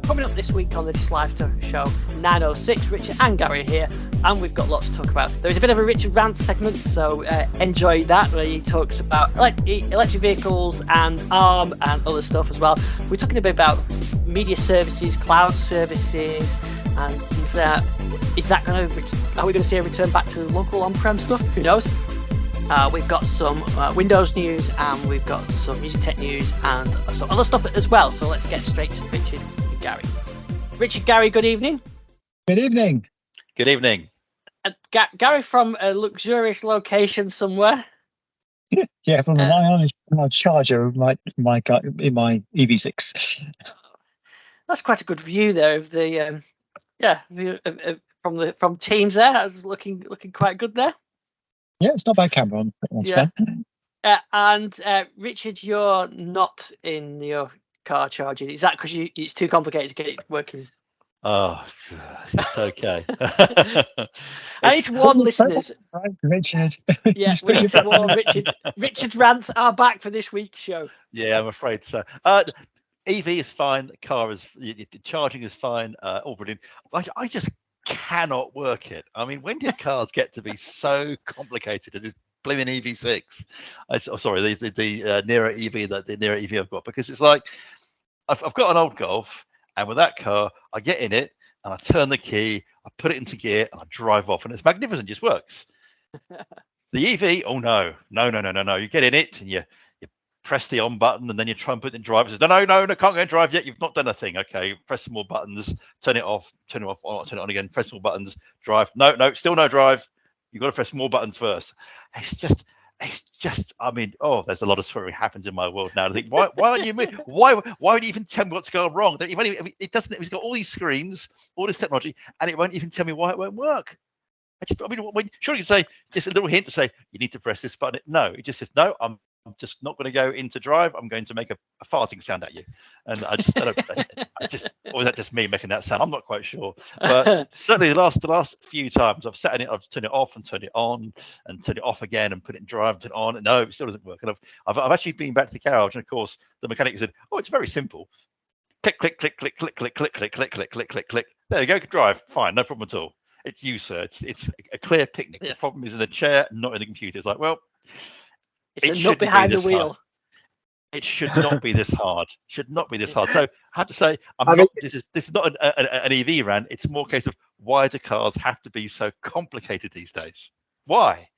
Coming up this week on the Just Live Show 906, Richard and Gary are here, and we've got lots to talk about. There's a bit of a Richard rant segment, so enjoy that, where he talks about electric vehicles and ARM and other stuff as well. We're talking a bit about media services, cloud services, and things like that. Is that going to? Are we going to see a return back to local on-prem stuff? Who knows? We've got some Windows news, and we've got some music tech news, and some other stuff as well. So let's get straight to Richard and Gary. Richard, Gary, good evening. Good evening. Good evening. Gary from a luxurious location somewhere. Yeah, from an ion charger of my car in my EV6. That's quite a good view there of the from Teams there. That's looking quite good there. Yeah, it's not bad camera on. Yeah. And Richard, you're not in your car charging. Is that because it's too complicated to get it working? Oh, it's okay. I need to warn listeners. Right, Richard. Yeah, we need to warn Richard. Richard's rants are back for this week's show. Yeah, I'm afraid so. EV is fine. The car is charging is fine. All brilliant. I just cannot work it. I mean, when did cars get to be so complicated? This blooming EV6. Sorry, the nearer EV, the nearer EV I've got, because it's like I've got an old Golf, and with that car, I get in it and I turn the key, I put it into gear, and I drive off, and it's magnificent. Just works. The EV, oh no. You get in it and you press the on button, and then you try and put it in drive. It says, no, can't go and drive yet. You've not done a thing. Okay, press some more buttons, turn it off, turn it on again, press some more buttons, drive. No, still no drive. You've got to press more buttons first. It's just. I mean, there's a lot of swearing happens in my world now. I think, why aren't you? Why won't you even tell me what's going wrong? It doesn't. It's got all these screens, all this technology, and it won't even tell me why it won't work. Surely you say just a little hint to say you need to press this button. No, it just says no. I'm just not going to go into drive. I'm going to make a farting sound at you, and or is that just me making that sound? I'm not quite sure, but certainly the last few times I've sat in it, I've turned it off and turned it on and turned it off again and put it in drive and turn it on, and no, it still doesn't work. And I've actually been back to the garage, and of course the mechanic said, "Oh, it's very simple. Click, click, click, click, click, click, click, click, click, click, click, click, click. There you go, drive. Fine, no problem at all. It's you, sir. It's a clear picnic. Yes. The problem is in the chair, not in the computer." It's like, well. It's not behind the wheel. Hard. It should not be this hard. Should not be this hard. So I have to say, this is not an EV rant. It's more a case of why do cars have to be so complicated these days? Why?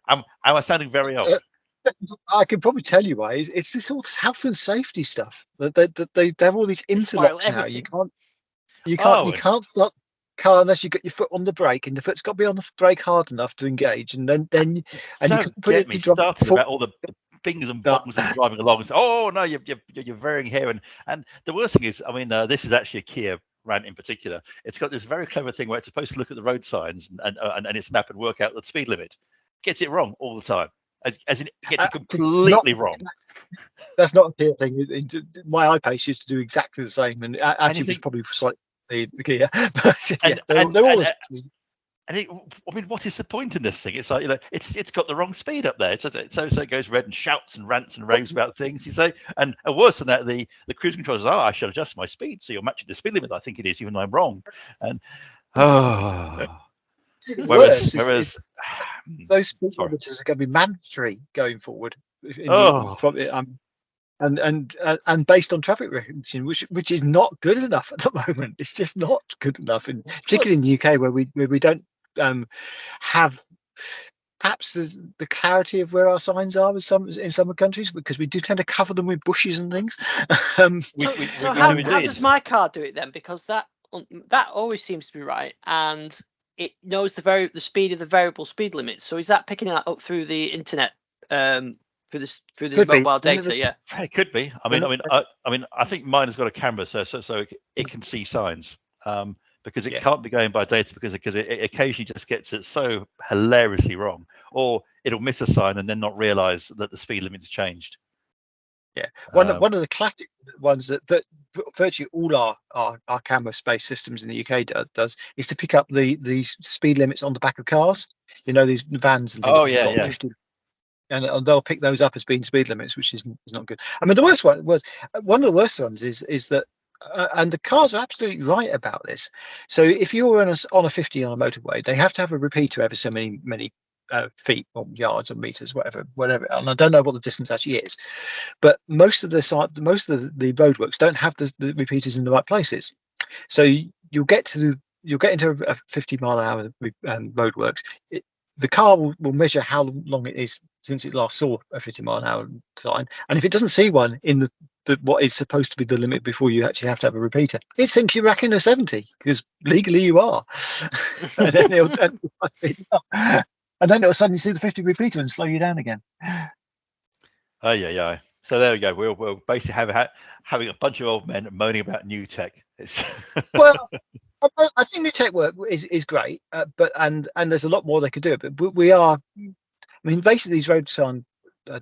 Am I sounding very old? I can probably tell you why. It's this all health and safety stuff. They have all these interlocks now. You can't start car unless you got your foot on the brake, and the foot's got to be on the brake hard enough to engage, and you can put it to drive. About all the bings and bongs and driving along and say, oh no, you're varying here, and the worst thing is, I mean, this is actually a Kia rant in particular. It's got this very clever thing where it's supposed to look at the road signs and its map and work out the speed limit. Gets it wrong all the time, as in it gets it completely wrong. That's not a Kia thing. My iPace used to do exactly the same, and actually was probably slightly the Kia. But yeah, they're all. I mean, what is the point in this thing? It's like, it's got the wrong speed up there. So it goes red and shouts and rants and raves about things. You say, and worse than that, the cruise control says, I should adjust my speed so you're matching the speed limit I think it is, even though I'm wrong. And whereas those speed limiters are going to be mandatory going forward. And based on traffic recognition, which is not good enough at the moment. It's just not good enough, particularly in the UK where we don't have perhaps the clarity of where our signs are in some countries, because we do tend to cover them with bushes and things. So how does my car do it then? Because that always seems to be right, and it knows the speed of the variable speed limit. So is that picking that up through the internet? Through this mobile data, yeah. It could be. I mean, I think mine has got a camera, so it can see signs, because it can't be going by data because it occasionally just gets it so hilariously wrong, or it'll miss a sign and then not realise that the speed limit's changed. Yeah, one of the classic ones that virtually all our camera space systems in the UK does is to pick up the speed limits on the back of cars. You know, these vans and things. Oh yeah. And they'll pick those up as being speed limits, which is not good. I mean, the worst one was one of the worst ones is that and the cars are absolutely right about this. So if you're on a 50 on a motorway, they have to have a repeater every so many feet or yards or meters, whatever. And I don't know what the distance actually is, but most of the roadworks don't have the repeaters in the right places. So you'll get into a 50-mile-an-hour roadworks. The car will measure how long it is since it last saw a 50-mile-an-hour sign, and if it doesn't see one in what is supposed to be the limit before you actually have to have a repeater, it thinks you're racking a 70 because legally you are. And then it'll suddenly see the 50 repeater and slow you down again. Oh yeah. So there we go. We'll basically having a bunch of old men moaning about new tech. Well, I think new tech work is great, but there's a lot more they could do. But we are, I mean, basically these road sign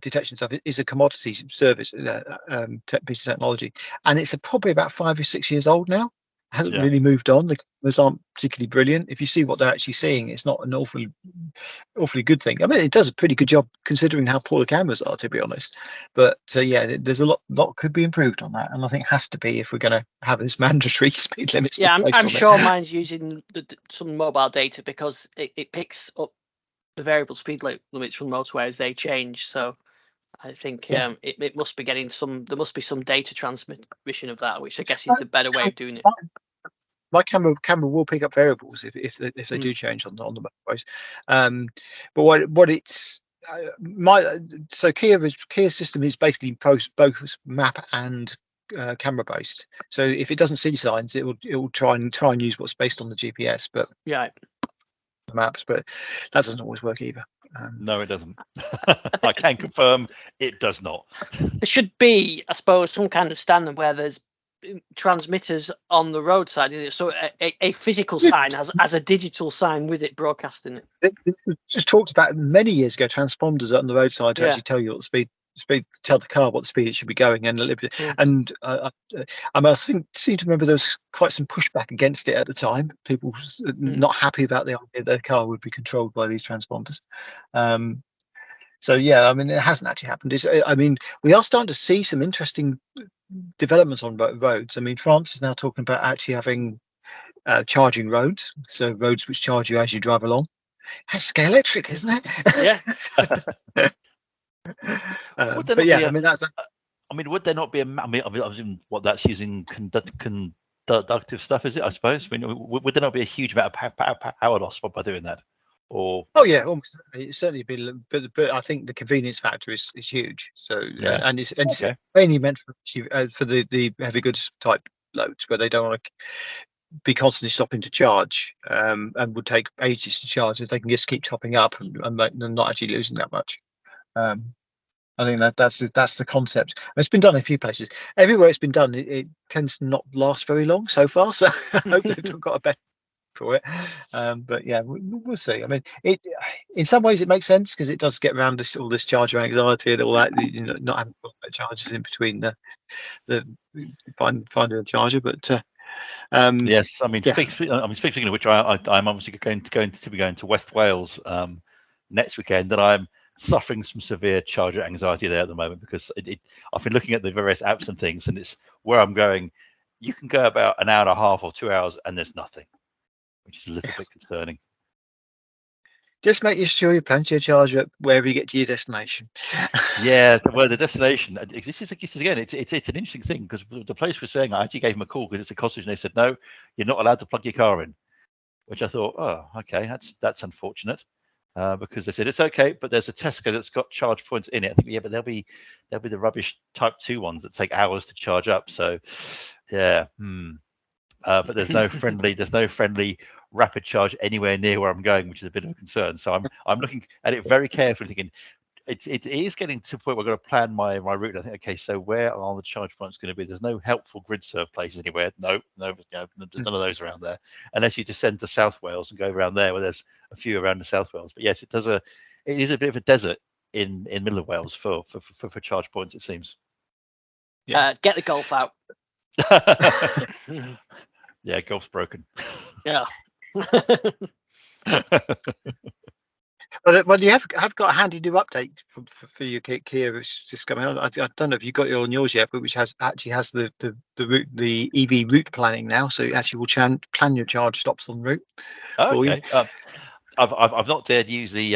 detection stuff is a commodity service piece of technology, and it's probably about 5 or 6 years old now. It hasn't really moved on. The cameras aren't particularly brilliant. If you see what they're actually seeing, it's not an awfully good thing. I mean, it does a pretty good job considering how poor the cameras are, to be honest. But yeah, there's a lot could be improved on that, and I think it has to be if we're going to have this mandatory speed limits. Yeah, I'm sure mine's using some mobile data because it picks up the variable speed limits from motorway as they change. So I think it must be getting there must be some data transmission of that, which I guess is the better way of doing it. My camera will pick up variables if they do change on the motorways. But what it's Kia's system is basically both map and camera based. So if it doesn't see signs, it will try and use what's based on the GPS, but maps. But that doesn't always work either. No, it doesn't. I can confirm it does not. There should be, I suppose, some kind of standard where there's transmitters on the roadside, so a physical sign has a digital sign with it broadcasting it. This was just talked about many years ago. Transponders on the roadside to actually tell you what the speed, tell the car what the speed it should be going, and I seem to remember there was quite some pushback against it at the time. People not happy about the idea their car would be controlled by these transponders. So yeah, I mean, it hasn't actually happened. I mean, we are starting to see some interesting developments on roads. I mean, France is now talking about actually having charging roads, so roads which charge you as you drive along. That's scale electric, isn't it? Yeah. But yeah, I mean, would there not be I was in what that's using conductive stuff, is it? I suppose. I mean, would there not be a huge amount of power loss by doing that? Or almost it's certainly been, but I think the convenience factor is huge. So and it's mainly meant for the heavy goods type loads where they don't want to be constantly stopping to charge, and would take ages to charge if they can just keep topping up and not actually losing that much. I think that's the concept. It's been done in a few places. Everywhere it's been done, it tends to not last very long so far. So I hope they've got a better for it. But yeah, we'll see. I mean, in some ways it makes sense because it does get around all this charger anxiety and all that. You know, not having chargers in between the finding a charger. But yes, I mean, speaking of which, I'm obviously going to be going to West Wales next weekend, and I'm suffering some severe charger anxiety there at the moment because I've been looking at the various apps and things, and it's where I'm going. You can go about an hour and a half or 2 hours, and there's nothing, which is a little bit concerning. Just make sure you plenty of charger up wherever you get to your destination. Yeah, well, the destination. This is again, it's an interesting thing because the place was saying I actually gave them a call because it's a cottage, and they said no, you're not allowed to plug your car in, which I thought, oh, okay, that's unfortunate. Because they said it's okay, but there's a Tesco that's got charge points in it. I think but they'll be the rubbish Type 2 ones that take hours to charge up. So yeah, but there's no friendly rapid charge anywhere near where I'm going, which is a bit of a concern. So I'm looking at it very carefully, thinking it is getting to the point where I've got to plan my route. I think, okay, so where are the charge points going to be? There's no helpful grid serve places anywhere. No, there's none of those around there, unless you descend to South Wales and go around there, where there's a few around the South Wales. But yes, it is a bit of a desert in middle of Wales for charge points, it seems. Yeah, get the golf out. Yeah, golf's broken. Yeah. Well, you have got a handy new update for your Kia. It's just coming out. I don't know if you got it on yours yet, but which has the route, the EV route planning now, so it actually will plan your charge stops en route for you. I've not dared use the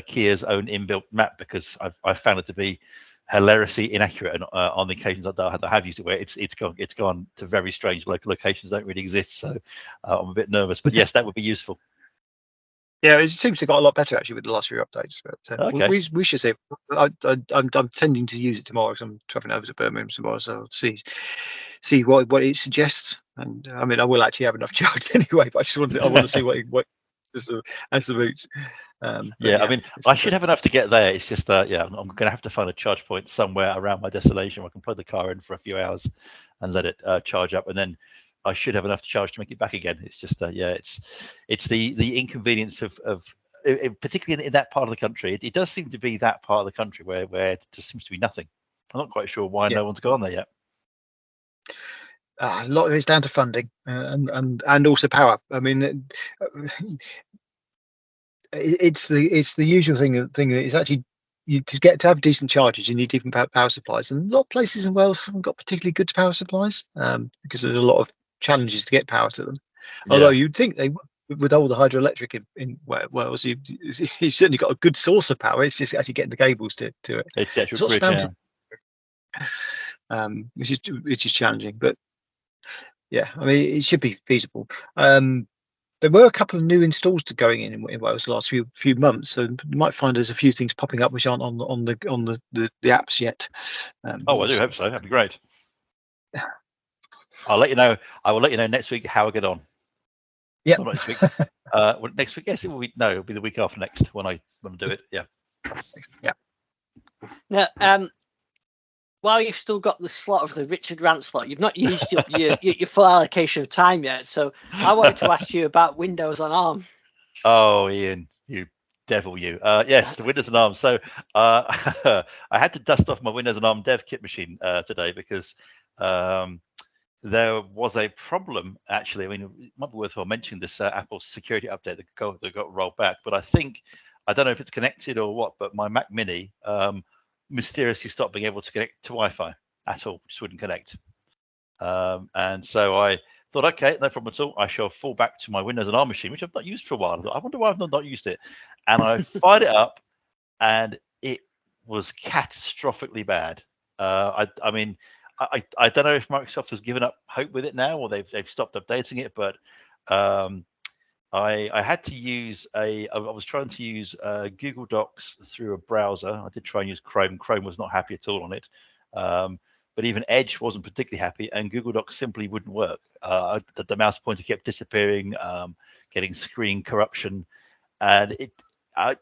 Kia's own inbuilt map because I've found it to be hilariously inaccurate on the occasions that I have used it, where it's gone to very strange local locations that don't really exist. So I'm a bit nervous, but yes, that would be useful. Yeah, it seems to have got a lot better actually with the last few updates. But Okay. we should see. I'm tending to use it tomorrow because I'm traveling over to Birmingham tomorrow, so I'll see what it suggests. And I mean, I will actually have enough charge anyway, but I want to see what as the routes. Yeah, I mean, I should have enough to get there. It's just that, I'm going to have to find a charge point somewhere around my destination where I can plug the car in for a few hours and let it charge up, and then I should have enough to charge to make it back again. It's just, it's the inconvenience of particularly in that part of the country. It does seem to be that part of the country where there just seems to be nothing. I'm not quite sure why no one's gone there yet. A lot of it's down to funding and also power. I mean, it's the usual thing that is actually to have decent charges, you need different power supplies, and a lot of places in Wales haven't got particularly good power supplies because there's a lot of challenges to get power to them. Although you'd think they, with all the hydroelectric in Wales, you've certainly got a good source of power. It's just actually getting the cables to it. It's the actual grid, which is challenging, but yeah, I mean, it should be feasible. There were a couple of new installs going in Wales the last few months, so you might find there's a few things popping up which aren't on the apps yet. I do hope so. That'd be great. I'll let you know. I will let you know next week how I get on. Yeah. Next week. Next week. Yes, it will be. No, it'll be the week after next when I do it. Yeah. Yeah. Now, while you've still got the slot of the Richard Rant slot, you've not used your full allocation of time yet. So I wanted to ask you about Windows on ARM. Oh, Ian, you devil, you. Yes, the Windows on ARM. So I had to dust off my Windows on ARM dev kit machine today because there was a problem, actually. I mean, it might be worthwhile mentioning this Apple security update that got rolled back. But I don't know if it's connected or what, but my Mac Mini mysteriously stopped being able to connect to Wi-Fi at all, just wouldn't connect. And so I thought, okay, no problem at all. I shall fall back to my Windows and ARM machine, which I've not used for a while. I wonder why I've not used it. And I fired it up, and it was catastrophically bad. I mean, I don't know if Microsoft has given up hope with it now, or they've stopped updating it, but I had to use I was trying to use Google Docs through a browser. I did try and use Chrome. Chrome was not happy at all on it. But even Edge wasn't particularly happy, and Google Docs simply wouldn't work. The mouse pointer kept disappearing, getting screen corruption, and I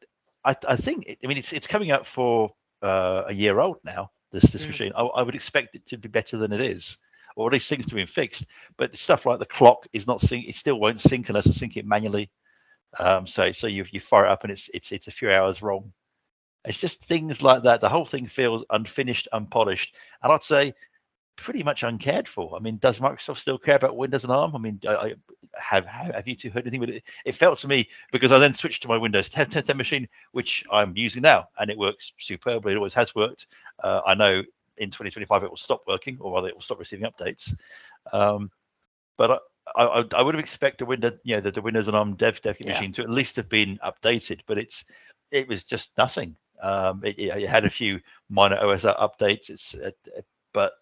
think I mean it's coming out for a year old now. This machine, I would expect it to be better than it is, or at least things to be fixed. But stuff like the clock is not sync. It still won't sync unless I sync it manually. So you fire it up and it's a few hours wrong. It's just things like that. The whole thing feels unfinished, unpolished, and I'd say pretty much uncared for. I mean, does Microsoft still care about Windows and ARM? I mean, have you two heard anything with it? It felt to me, because I then switched to my Windows 10 machine, which I'm using now, and it works superbly. It always has worked. I know in 2025 it will stop working, or rather it will stop receiving updates. But I would have expected the Windows and ARM dev machine to at least have been updated, but it was just nothing. It had a few minor OS updates. But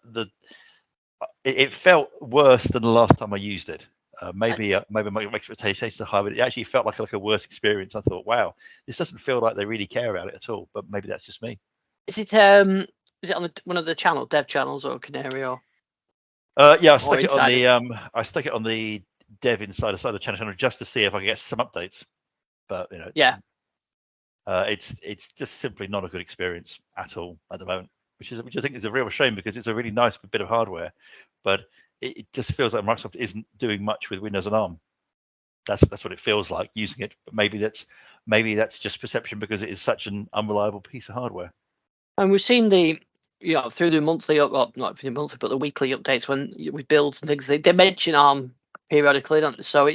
it felt worse than the last time I used it. Maybe my expectations are high, but it actually felt like a worse experience. I thought, wow, this doesn't feel like they really care about it at all. But maybe that's just me. Is it on one of the dev channels or Canary or? Yeah, I stuck it on the dev inside the channel just to see if I could get some updates. But it's just simply not a good experience at all at the moment, which I think is a real shame, because it's a really nice bit of hardware, but it just feels like Microsoft isn't doing much with Windows and ARM. That's what it feels like using it. But maybe that's just perception, because it is such an unreliable piece of hardware. And we've seen through the monthly, not the monthly, but the weekly updates when we build and things, they mention ARM periodically, don't they? So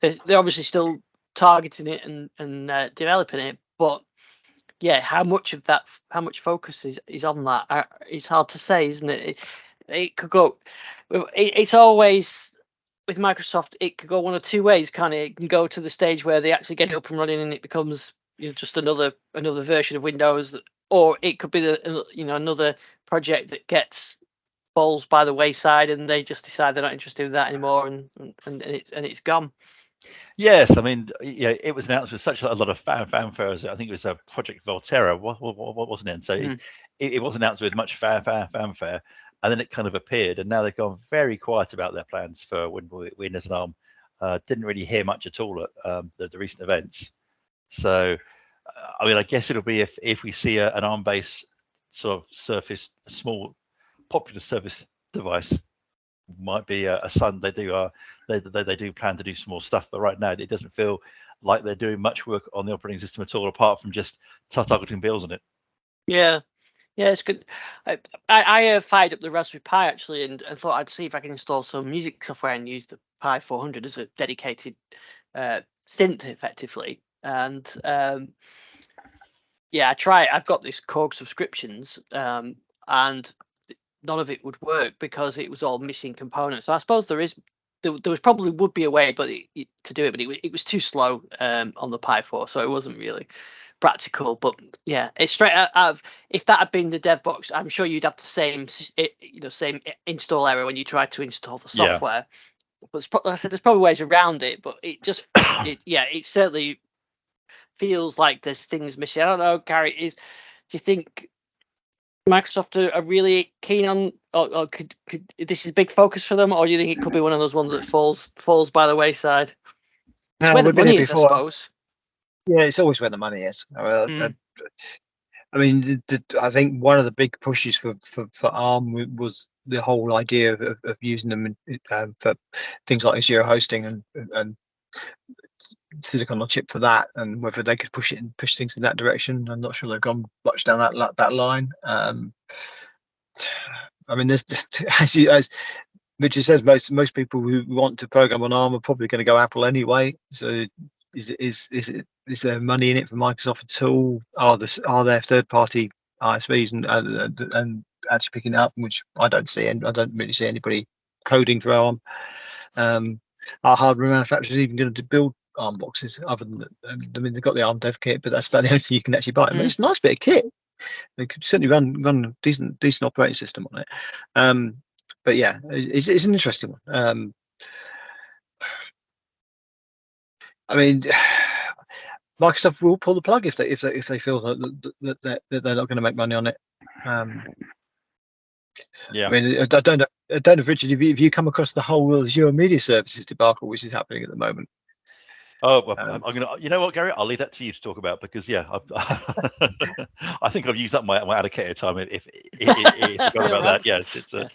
they're obviously still targeting it and developing it, but yeah, how much focus is on that? It's hard to say, isn't it? It could go. It's always with Microsoft. It could go one of two ways. It can go to the stage where they actually get it up and running, and it becomes just another version of Windows, or it could be another project that falls by the wayside, and they just decide they're not interested in that anymore, and it's gone. Yes, I mean, it was announced with such a lot of fanfare. I think it was a Project Volterra, wasn't it? And so it was announced with much fanfare, and then it kind of appeared, and now they've gone very quiet about their plans for Windows and ARM. Didn't really hear much at all at the recent events. So, I mean, I guess it'll be if we see an ARM-based sort of Surface, a small popular Surface device, might be a sign they do plan to do some more stuff. But right now, it doesn't feel like they're doing much work on the operating system at all, apart from just targeting bills on it. Yeah, it's good. I fired up the Raspberry Pi actually, and thought I'd see if I can install some music software and use the Pi 400 as a dedicated synth, effectively. And I try. I've got this Korg subscriptions, and none of it would work because it was all missing components. So I suppose there was probably would be a way, but to do it, but it was too slow on the Pi 4, so it wasn't really practical. But yeah, it's straight out of, if that had been the dev box, I'm sure you'd have the same install error when you tried to install the software. Yeah. But like I said, there's probably ways around it, but it just it certainly feels like there's things missing. I don't know, Gary, do you think Microsoft are really keen on, or could this is a big focus for them, or do you think it could be one of those ones that falls by the wayside? It's where the money is, I suppose. Yeah, it's always where the money is. I mean, I think one of the big pushes for ARM was the whole idea of using them for things like Azure hosting and silicon on chip for that, and whether they could push things in that direction. I'm not sure they've gone much down that line. I mean, there's as Richard says, most people who want to program on ARM are probably going to go Apple anyway. So is there money in it for Microsoft at all? Are there third-party ISVs and actually picking it up, which I don't see, and I don't really see anybody coding for ARM. Are hardware manufacturers even going to build ARM boxes other than I mean, they've got the ARM dev kit, but that's about the only thing you can actually buy. I mean, it's a nice bit of kit. They could certainly run a decent operating system on it. But yeah, it's an interesting one. I mean, Microsoft will pull the plug if they feel that they're not going to make money on it. Yeah. I mean, I don't know, Richard, if you come across the whole Azure Media Services debacle, which is happening at the moment. Oh, well, I'm gonna. You know what, Gary? I'll leave that to you to talk about, because I think I've used up my allocated time. If you forgot about that, yes, it's that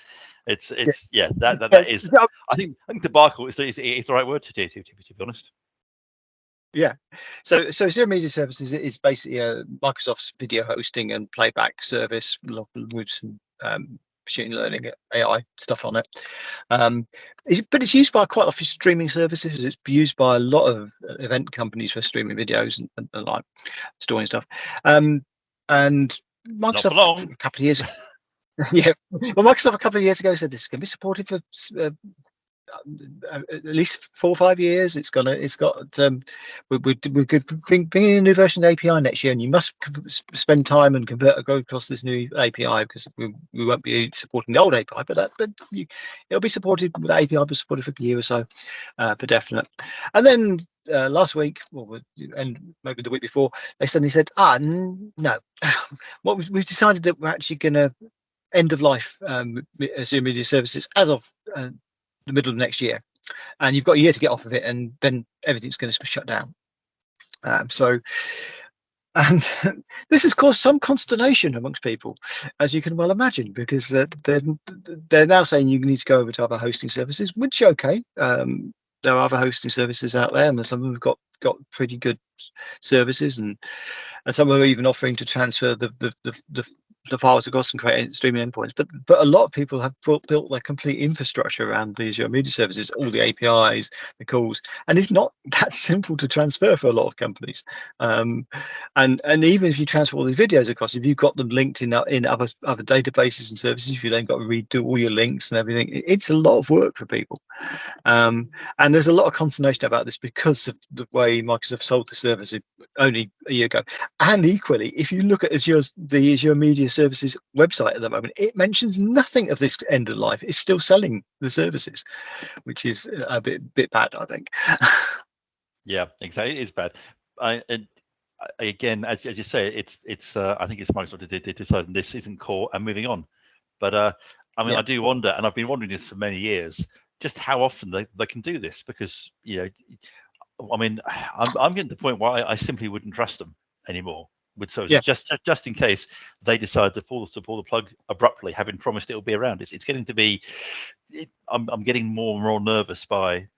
is. I think debacle is the right word to be honest. Yeah, so Azure Media Services is basically Microsoft's video hosting and playback service with some machine learning AI stuff on it. But it's used by quite a lot of streaming services. It's used by a lot of event companies for streaming videos and like storing stuff. And Microsoft a couple of years ago, Microsoft a couple of years ago said this can be supported for at least 4 or 5 years. We could bring in a new version of the API next year, and you must spend time and go across this new API, because we won't be supporting the old API, but it'll be supported. The API will be supported for a year or so, for definite. And then last week, and maybe the week before, they suddenly said, no, we've decided that we're actually going to end of life Azure Media Services as of the middle of next year, and you've got a year to get off of it, and then everything's going to shut down. And this has caused some consternation amongst people, as you can well imagine, because they're now saying you need to go over to other hosting services, which okay, there are other hosting services out there, and some of them have got pretty good services, and some are even offering to transfer the the files across and create streaming endpoints. But a lot of people have built their complete infrastructure around the Azure Media Services, all the APIs, the calls, and it's not that simple to transfer for a lot of companies. And even if you transfer all the videos across, if you've got them linked in other databases and services, if you then got to redo all your links and everything, it's a lot of work for people. And there's a lot of consternation about this because of the way Microsoft sold the service only a year ago. And equally, if you look at the Azure Media Services website at the moment, it mentions nothing of this end of life. It's still selling the services, which is a bit bad, I think. Yeah, exactly. It is bad. Again, as you say, it's I think it's Microsoft that decided this isn't core and moving on. But I mean, I do wonder, and I've been wondering this for many years, just how often they can do this, because I mean, I'm getting to the point where I simply wouldn't trust them anymore with services, just in case they decide to pull the plug abruptly, having promised it will be around. It's getting to be. I'm getting more and more nervous by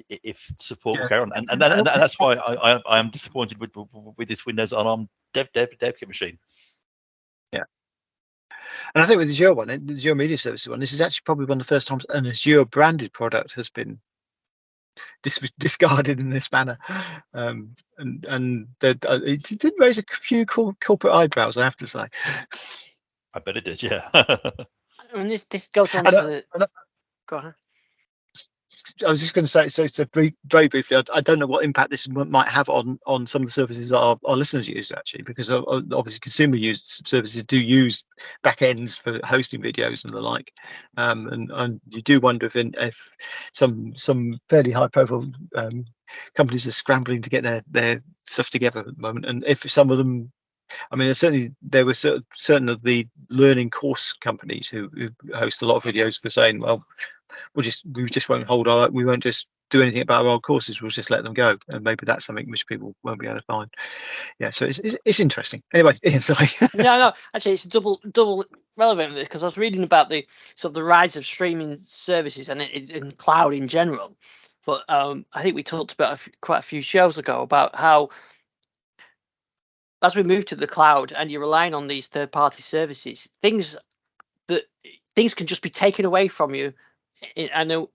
if support will carry on, and that's why I am disappointed with this Windows on dev kit machine. Yeah. And I think with the Azure one, the Azure Media Services one, this is actually probably one of the first times an Azure branded product has been discarded in this manner. And it did raise a few corporate eyebrows, I have to say. I bet it did, yeah. And this goes on to the... Go on. I was just going to say, so very briefly, I don't know what impact this might have on some of the services that our listeners use, actually, because obviously consumer used services do use backends for hosting videos and the like, and you do wonder if some fairly high profile companies are scrambling to get their stuff together at the moment, and if some of them, I mean, there were certain of the learning course companies who host a lot of videos for saying, well, we just won't we won't just do anything about our old courses, we'll just let them go, and maybe that's something which people won't be able to find. Yeah, so it's interesting. Anyway, sorry. no, actually, it's double relevant, because I was reading about the rise of streaming services and in cloud in general. But I think we talked about quite a few shows ago about how, as we move to the cloud and you're relying on these third-party services, things can just be taken away from you. I know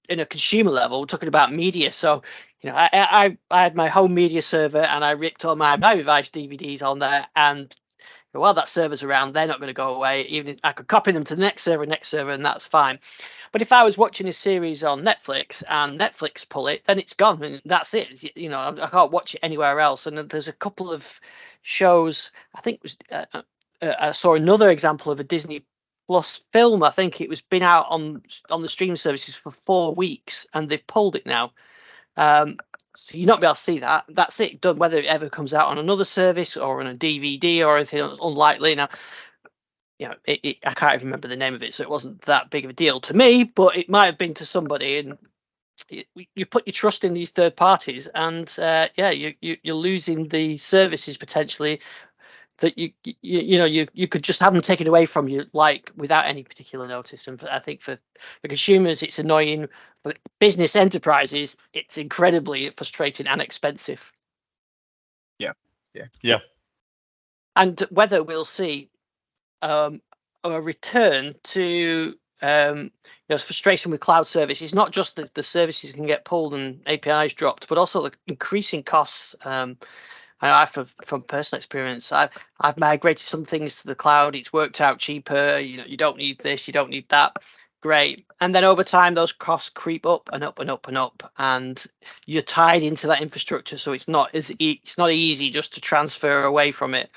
in a consumer level, we're talking about media. So, I had my home media server and I ripped all my Revice DVDs on there, and while that server's around, they're not going to go away. Even I could copy them to the next server, and that's fine. But if I was watching a series on Netflix and Netflix pull it, then it's gone, and that's it. I can't watch it anywhere else. And there's a couple of shows. I think it was I saw another example of a Disney Plus film. I think it was been out on the streaming services for 4 weeks, and they've pulled it now. So you're not be able to see that. That's it done. Whether it ever comes out on another service or on a DVD or anything, it's unlikely. Now, I can't even remember the name of it, so it wasn't that big of a deal to me, but it might have been to somebody. And you put your trust in these third parties, and you're losing the services potentially that you could just have them taken away from you, like, without any particular notice. And I think for consumers, it's annoying. For business enterprises, it's incredibly frustrating and expensive. Yeah. And whether we'll see a return to frustration with cloud services, not just that the services can get pulled and APIs dropped, but also the increasing costs. From personal experience, I've migrated some things to the cloud. It's worked out cheaper. You don't need this, you don't need that. Great. And then over time, those costs creep up and up and up and up, and you're tied into that infrastructure. So it's not easy just to transfer away from it.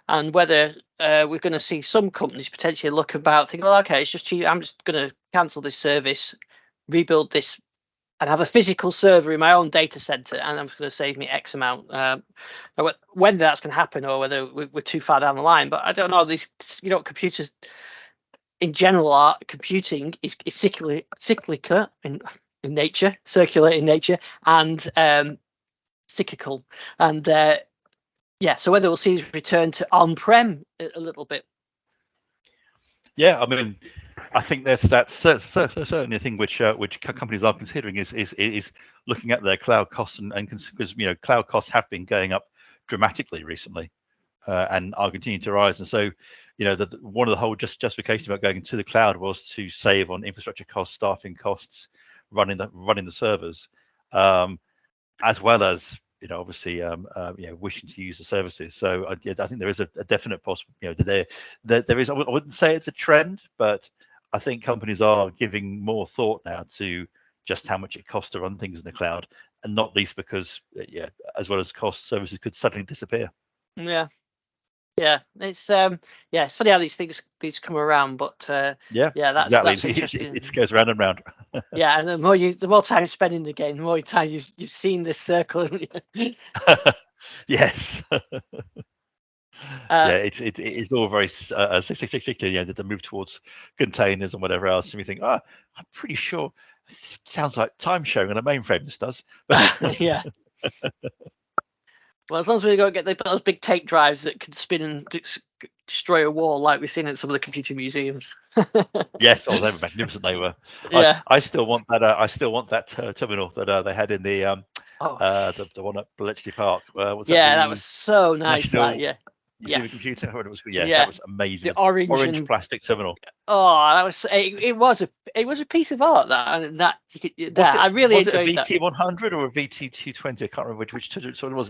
And whether we're going to see some companies potentially look about, think, well, okay, it's just cheap. I'm just going to cancel this service, rebuild this, and have a physical server in my own data center, and I'm going to save me X amount. When that's going to happen, or whether we're too far down the line, but I don't know. These, computers in general computing is cyclical in nature, circular in nature, and cyclical. And so whether we'll see his return to on-prem a little bit. Yeah, I mean, I think that's certainly a thing which companies are considering is looking at their cloud costs, and because cloud costs have been going up dramatically recently. and are continuing to rise. And so, one of the whole justifications about going to the cloud was to save on infrastructure costs, staffing costs, running the servers, as well as obviously wishing to use the services. So I think there is a definite possible, there is. I wouldn't say it's a trend, but I think companies are giving more thought now to just how much it costs to run things in the cloud, and not least because as well as cost, services could suddenly disappear. It's it's funny how these things come around, but that's exactly. interesting. It goes round and round. And the more time you spend in the game, the more time you've seen this circle. Yes. It's all very 660, the move towards containers and whatever else, and we think, I'm pretty sure this sounds like time sharing on a mainframe. This does. Yeah. Well, as long as we get those big tape drives that can spin and destroy a wall, like we've seen at some of the computer museums. Yes, they were magnificent. They were. Yeah. I still want that. I still want that terminal that they had in the one at Bletchley Park. That was so nice. That computer. That was amazing. The orange plastic terminal. Oh, that was it was a piece of art I really enjoyed it. Was it a VT100 or a VT220? I can't remember which sort it was.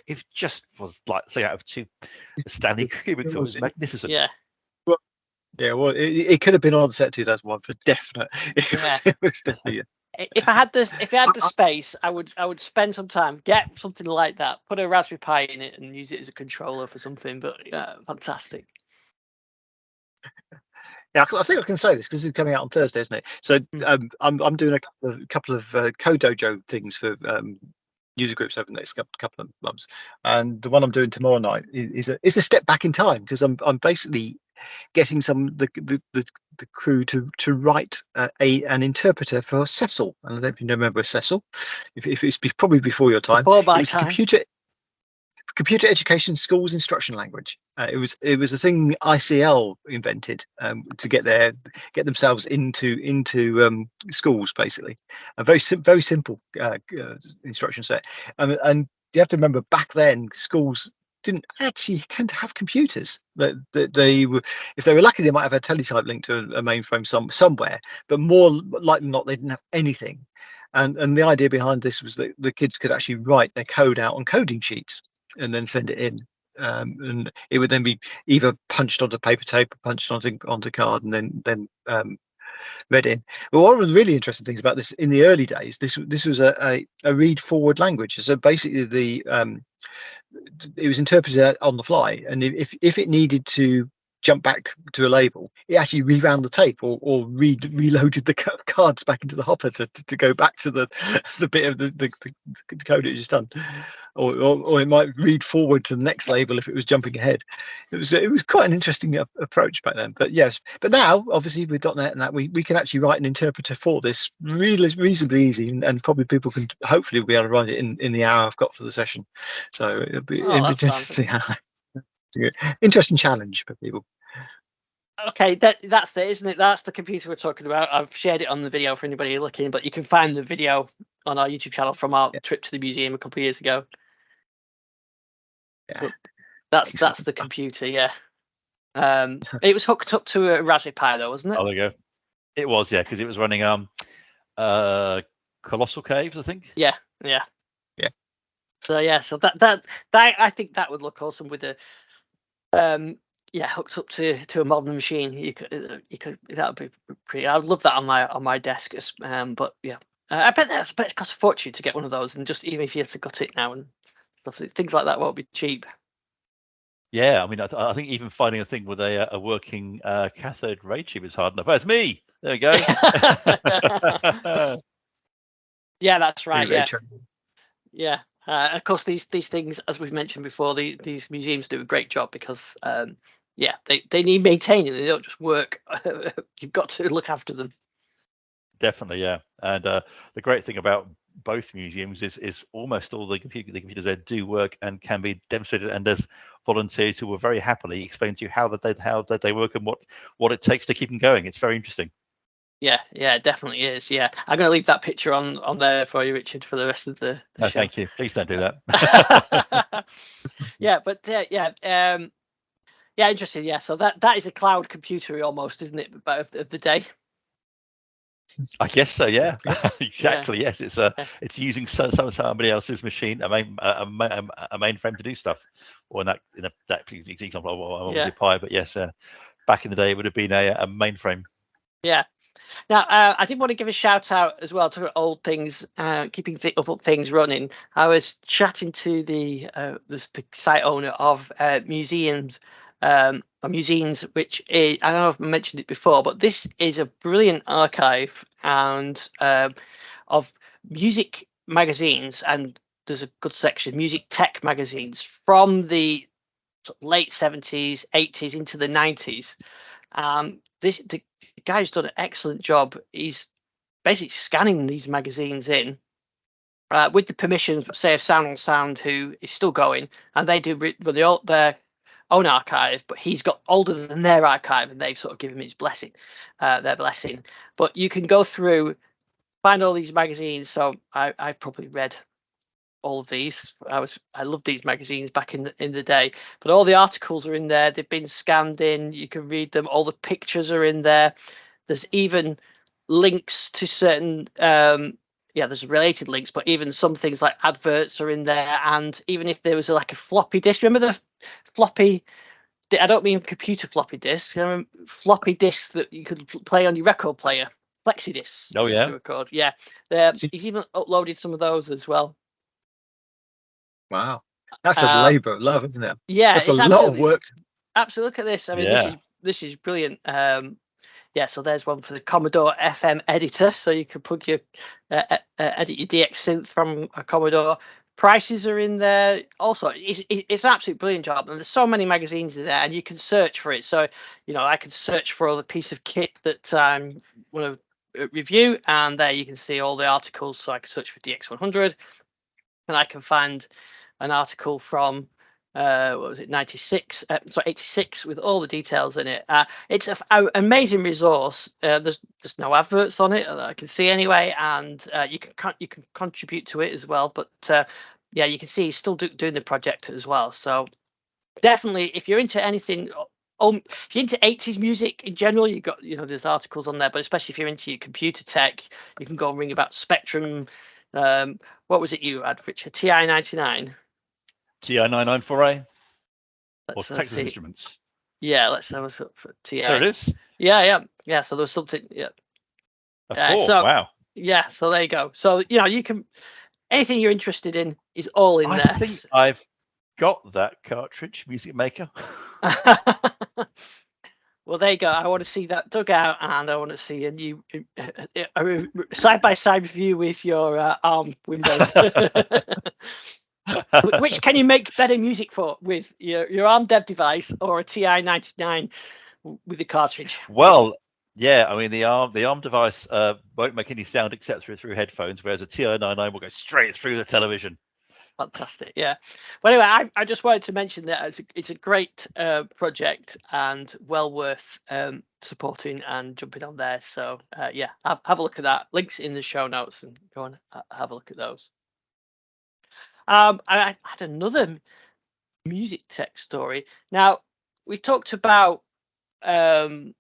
It just was like say out of two Stanley Kubrick films. It was magnificent. Yeah. Well, it could have been on set 2001 for definite. It was definitely. If I had the space, I would spend some time, get something like that, put a Raspberry Pi in it, and use it as a controller for something. But fantastic. Yeah, I think I can say this because it's coming out on Thursday, isn't it? So I'm doing a couple of Code Dojo things for user groups over the next couple of months, and the one I'm doing tomorrow night is a step back in time because I'm basically getting the crew to write an interpreter for Cecil. I don't know if you remember Cecil. If it's probably before your time. Before my time. Computer education schools instruction language. It was a thing ICL invented to get themselves into schools, basically. A very simple instruction set. And you have to remember back then schools didn't actually tend to have computers. That they were, if they were lucky, they might have a teletype link to a mainframe somewhere, but more likely than not, they didn't have anything. And the idea behind this was that the kids could actually write their code out on coding sheets and then send it in, and it would then be either punched onto paper tape or punched onto card and then read in. But one of the really interesting things about this in the early days, this was a read forward language. So basically it was interpreted on the fly, and if it needed to jump back to a label, it actually rewound the tape or reloaded the cards back into the hopper to go back to the bit of the code it had just done, or it might read forward to the next label if it was jumping ahead. It was quite an interesting approach back then. But now obviously with .NET and that we can actually write an interpreter for this reasonably easy, and probably people can hopefully be able to write it in the hour I've got for the session. So it'll be interesting to see how. Interesting challenge for people. Okay, that's it, isn't it? That's the computer we're talking about. I've shared it on the video for anybody looking, but you can find the video on our YouTube channel from our trip to the museum a couple of years ago. Yeah. That's the computer, yeah. It was hooked up to a Raspberry Pi though, wasn't it? Oh, there you go. It was, yeah, because it was running Colossal Caves, I think. Yeah. So that I think that would look awesome with a hooked up to a modern machine. You could that would be pretty. I would love that on my desk. But yeah, I bet it costs a fortune to get one of those, and just even if you have to gut it now and stuff, things like that won't be cheap. Yeah, I mean, I think even finding a thing with a working cathode ray tube is hard enough. That's me. There we go. Yeah, that's right. Yeah. Of course, these things, as we've mentioned before, these museums do a great job because, they need maintaining. They don't just work. You've got to look after them. Definitely, yeah. And the great thing about both museums is almost all the computers there do work and can be demonstrated. And there's volunteers who will very happily explain to you how that they work and what it takes to keep them going. It's very interesting. Yeah, it definitely is. Yeah, I'm going to leave that picture on there for you, Richard, for the rest of the No, show. thank you. Please don't do that. Yeah, but yeah, interesting. Yeah, so that is a cloud computer almost, isn't it? Of the day. I guess so. Yeah, Yeah. exactly. Yes, it's using somebody else's machine, a mainframe to do stuff, or in that example, obviously Pi. But yes, back in the day, it would have been a mainframe. Yeah. Now, I did want to give a shout out as well to old things, keeping things running. I was chatting to the site owner of museums, or museums, which is, I know I've mentioned it before, but this is a brilliant archive and of music magazines, and there's a good section, music tech magazines from the late 70s, 80s into the 90s. The guy's done an excellent job. He's basically scanning these magazines in with the permission, say, of Sound on Sound, who is still going, and they do their own archive, but he's got older than their archive, and they've sort of given him his blessing, their blessing. But you can go through, find all these magazines. So I've probably read all of these. I loved these magazines back in the day, but all the articles are in there. They've been scanned in. You can read them. All the pictures are in there. There's even links to certain there's related links, but even some things like adverts are in there. And even if there was like a floppy disk, remember the floppy, I don't mean computer floppy disk, floppy disks that you could play on your record player, flexi disks. Oh yeah, they were called. Yeah, he's even uploaded some of those as well. Wow, that's a labour of love, isn't it? Yeah, that's a lot of work. Absolutely. Look at this. I mean, this is brilliant. So there's one for the Commodore FM editor, so you can plug your edit your DX synth from a Commodore. Prices are in there. Also, it's an absolute brilliant job, and there's so many magazines in there, and you can search for it. So, I can search for the piece of kit that I want to review, and there you can see all the articles. So I can search for DX100, and I can find an article from 96 86 with all the details in it. It's an amazing resource. There's no adverts on it that I can see anyway, and you can contribute to it as well. But you can see he's still doing the project as well. So definitely, if you're into anything, if you're into 80s music in general, you got there's articles on there. But especially if you're into your computer tech, you can go and ring about Spectrum. What was it you had, Richard? TI-99. TI-994A or Texas Instruments. Yeah, let's have a look for TI. There it is. Yeah. So there's something. Yeah. Wow. Yeah. So there you go. So you can, anything you're interested in is all in there. I think I've got that cartridge, Music Maker. Well, there you go. I want to see that dug out, and I want to see a new side-by-side review with your ARM Windows. Which can you make better music for, with your ARM dev device or a TI-99 with the cartridge? Well, yeah, I mean the ARM device won't make any sound except through headphones, whereas a TI-99 will go straight through the television. Fantastic, yeah. Well, anyway, I just wanted to mention that it's a great project and well worth supporting and jumping on there. So have a look at that. Links in the show notes, and go on have a look at those. I had another music tech story. Now we talked about VSTs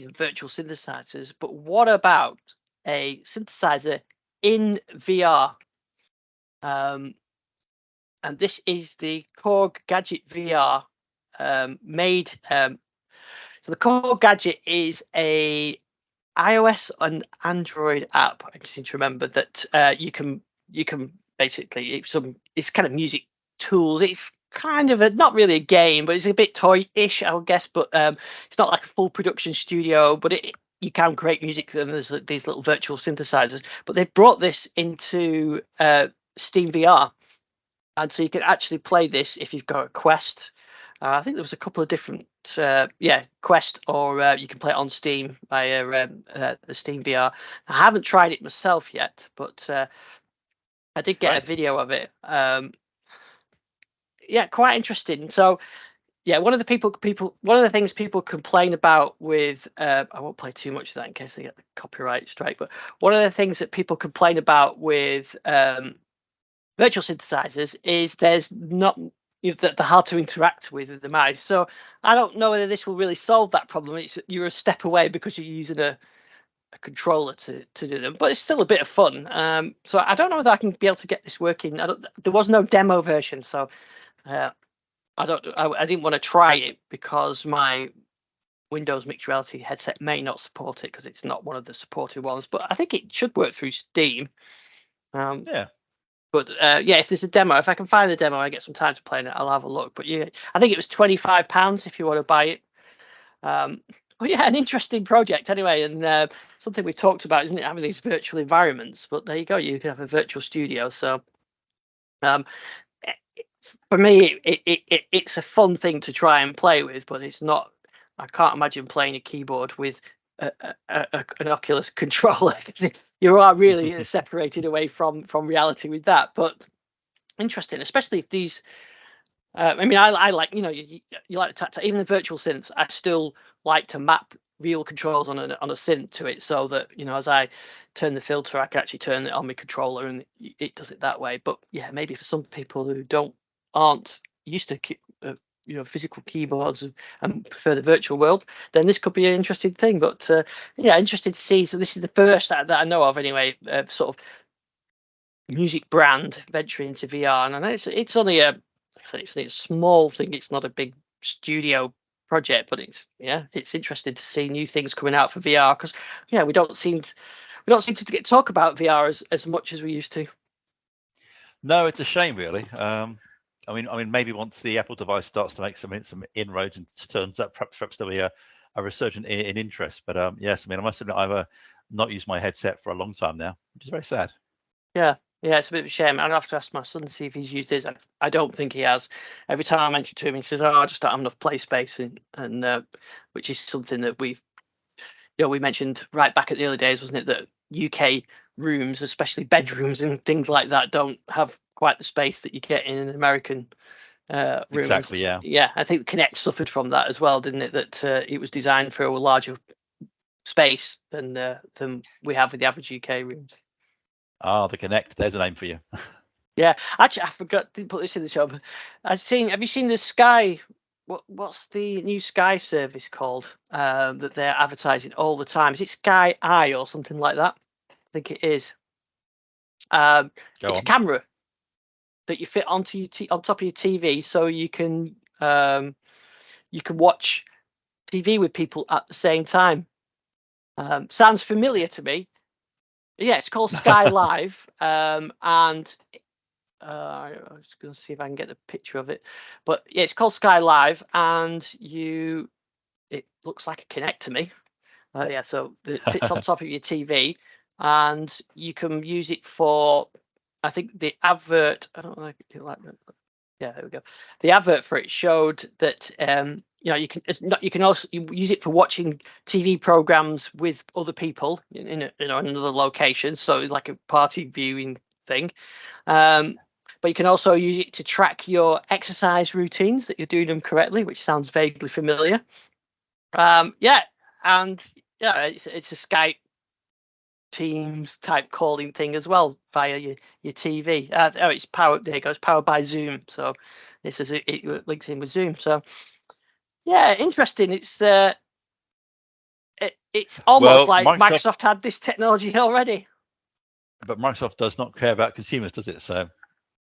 and virtual synthesizers, but what about a synthesizer in VR? And this is the Korg Gadget VR made. So the Korg Gadget is a iOS and Android app. I seem to remember that you can basically, it's kind of music tools. It's kind of not really a game, but it's a bit toy-ish, I would guess. But it's not like a full production studio, but you can create music, and there's these little virtual synthesizers. But they've brought this into Steam VR, and so you can actually play this if you've got a Quest. I think there was a couple of different Quest, or you can play it on Steam via the Steam VR. I haven't tried it myself yet, but I did get a video of it. Quite interesting. So yeah, one of the things people complain about with I won't play too much of that in case I get the copyright strike, but one of the things that people complain about with virtual synthesizers is there's not that they're hard to interact with the mice. So I don't know whether this will really solve that problem. You're a step away because you're using a controller to do them, but it's still a bit of fun. So I don't know whether I can be able to get this working. There was no demo version, so I didn't want to try it because my Windows mixed reality headset may not support it because it's not one of the supported ones. But I think it should work through Steam. Yeah. But yeah, if there's a demo, if I can find the demo, I get some time to play in it, I'll have a look. But yeah, I think it was £25 if you want to buy it. Well, yeah, an interesting project anyway, and something we talked about, isn't it? Having these virtual environments. But there you go, you can have a virtual studio. So for me, it's a fun thing to try and play with, but it's not. I can't imagine playing a keyboard with an Oculus controller. You are really separated away from reality with that. But interesting, especially if these. I mean, I like, you like the tactile, even the virtual synths. I still like to map real controls on a synth to it, so that as I turn the filter, I can actually turn it on my controller, and it does it that way. But yeah, maybe for some people who aren't used to physical keyboards and prefer the virtual world, then this could be an interesting thing. But yeah, interesting to see. So this is the first that I know of anyway, sort of music brand venturing into VR, and it's only it's a small thing. It's not a big studio project, but it's interesting to see new things coming out for VR, because we don't seem to get talk about VR as much as we used to. No, it's a shame, really. I mean, maybe once the Apple device starts to make some inroads and turns up, perhaps there'll be a resurgence in interest. But yes, I mean, I must admit, I've not used my headset for a long time now, which is very sad. Yeah, it's a bit of a shame. I'll have to ask my son to see if he's used his. I don't think he has. Every time I mention to him, he says, "Oh, I just don't have enough play space," and which is something that we mentioned right back at the early days, wasn't it? That UK rooms, especially bedrooms and things like that, don't have quite the space that you get in an American room. Exactly. Yeah. Yeah, I think Kinect suffered from that as well, didn't it? That it was designed for a larger space than we have with the average UK rooms. The Kinect. There's a name for you. Yeah, actually, I forgot to put this in the show. But have you seen the Sky? What's the new Sky service called that they're advertising all the time? Is it Sky Eye or something like that? I think it is. It's a camera that you fit onto on top of your TV, so you can watch TV with people at the same time. Sounds familiar to me. Yeah, it's called Sky Live, and I was going to see if I can get the picture of it. But yeah, it's called Sky Live, and it looks like a Kinect to me. Yeah, so it fits on top of your TV, and you can use it for, I think the advert. I don't know. Yeah, there we go. The advert for it showed that you can also use it for watching TV programs with other people in another location. So it's like a party viewing thing. But you can also use it to track your exercise routines, that you're doing them correctly, which sounds vaguely familiar. And it's a Skype Teams type calling thing as well via your TV. It's powered. There it goes. Powered by Zoom. So it links in with Zoom. So yeah, interesting. It's almost like Microsoft had this technology already. But Microsoft does not care about consumers, does it? So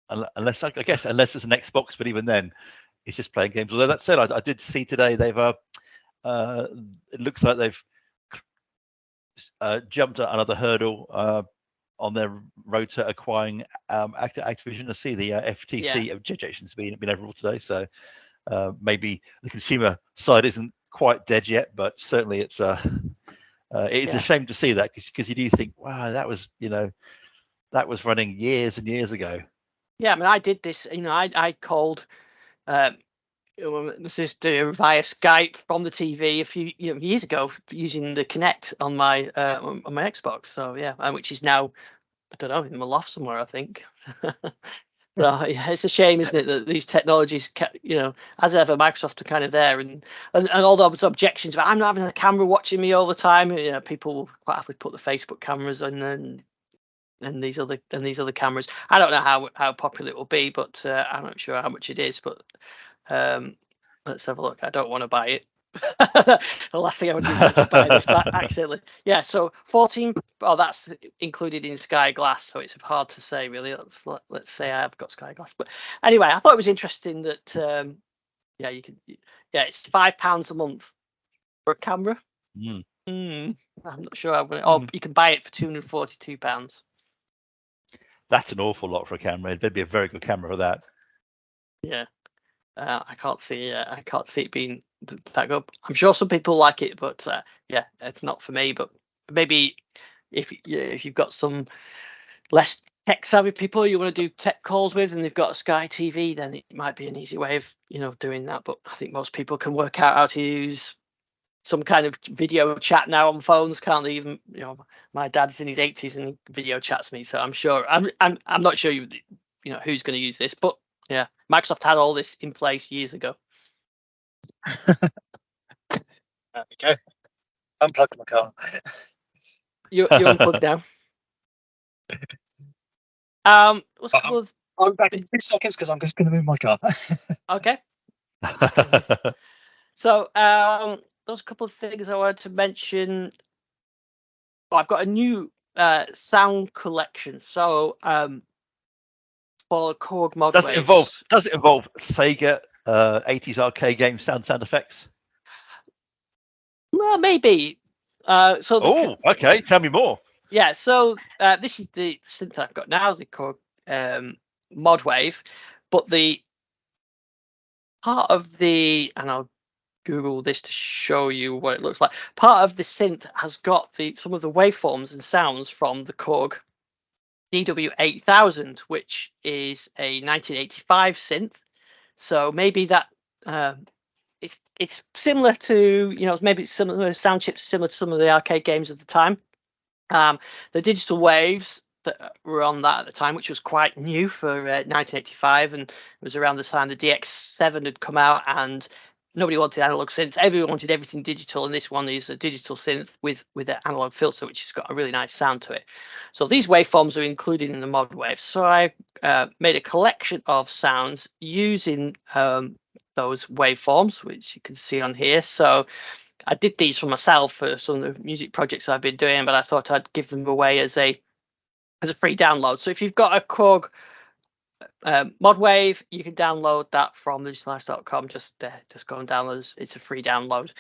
unless it's an Xbox, but even then, it's just playing games. Although that said, I did see today they've it looks like they've jumped another hurdle on their road to acquiring Activision. I see the FTC objections been overruled today, so maybe the consumer side isn't quite dead yet, but certainly it's a shame to see that, because you do think, wow, that was running years and years ago. Yeah, I mean, I did this. I called my sister via Skype from the TV a few years ago using the Kinect on my Xbox. So yeah, which is now, I don't know, in my loft somewhere, I think. Right, yeah, it's a shame, isn't it, that these technologies, as ever, Microsoft are kind of there, and all those objections about I'm not having a camera watching me all the time. People will quite happily put the Facebook cameras on and these other cameras. I don't know how popular it will be, but I'm not sure how much it is. But let's have a look. I don't want to buy it. The last thing I would do is to buy this back accidentally. Yeah, so 14. Oh, that's included in Sky Glass, so it's hard to say really. Let's say I have got Sky Glass, but anyway, I thought it was interesting that you can. Yeah, it's £5 a month for a camera. I'm not sure. Oh, you can buy it for £242. That's an awful lot for a camera. It'd be a very good camera for that. Yeah. I can't see it being that good. I'm sure some people like it, but yeah, it's not for me. But maybe if you've got some less tech savvy people you want to do tech calls with, and they've got a Sky TV, then it might be an easy way of doing that. But I think most people can work out how to use some kind of video chat now on phones, can't they? Even my dad's in his 80s and he video chats me, so I'm sure I'm not sure who's going to use this, but yeah, Microsoft had all this in place years ago. There we go. Unplug my car. You're unplugged now. I'm back in 2 seconds because I'm just going to move my car. Okay. So there's a couple of things I wanted to mention. I've got a new sound collection. So for Korg Modwave. Does it involve Sega 80s arcade game sound effects? Well, maybe. Okay. Tell me more. Yeah. So this is the synth I've got now, the Korg Modwave, but the part of and I'll Google this to show you what it looks like. Part of the synth has got some of the waveforms and sounds from the Korg DW8000, which is a 1985 synth. So maybe that it's similar to maybe similar sound chips, similar to some of the arcade games of the time. The digital waves that were on that at the time, which was quite new for 1985, and it was around the time the DX7 had come out, and nobody wanted analog synths. Everyone wanted everything digital, and this one is a digital synth with an analog filter, which has got a really nice sound to it. So these waveforms are included in the Modwave. So I made a collection of sounds using those waveforms, which you can see on here. So I did these for myself for some of the music projects I've been doing, but I thought I'd give them away as a free download. So if you've got a Korg Modwave, you can download that from digitalife.com. Just go and download. It's a free download.